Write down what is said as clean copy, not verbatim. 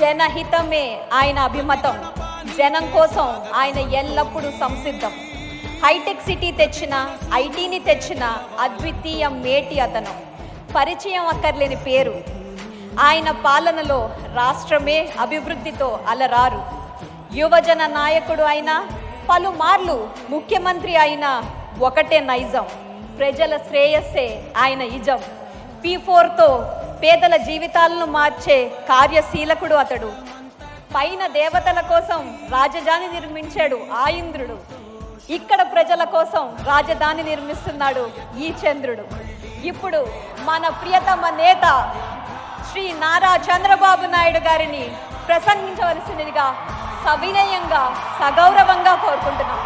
జనహితమే ఆయన అభిమతం, జనం కోసం ఆయన ఎల్లప్పుడూ సంసిద్ధం. హైటెక్ సిటీ తెచ్చిన, ఐటీని తెచ్చిన అద్వితీయ మేటి అతను. పరిచయం అక్కర్లేని పేరు. ఆయన పాలనలో రాష్ట్రమే అభివృద్ధితో అలరారు. యువజన నాయకుడు అయినా, పలుమార్లు ముఖ్యమంత్రి అయినా ఒకటే నైజం, ప్రజల శ్రేయస్సే ఆయన ఇజం. P4తో పేదల జీవితాలను మార్చే కార్యశీలకుడు అతడు. పైన దేవతల కోసం రాజధాని నిర్మించాడు ఆ ఇంద్రుడు, ఇక్కడ ప్రజల కోసం రాజధాని నిర్మిస్తున్నాడు ఈ చంద్రుడు. ఇప్పుడు మన ప్రియతమ నేత శ్రీ నారా చంద్రబాబు నాయుడు గారిని ప్రసంగించవలసినదిగా సవినయంగా సగౌరవంగా కోరుకుంటున్నాం.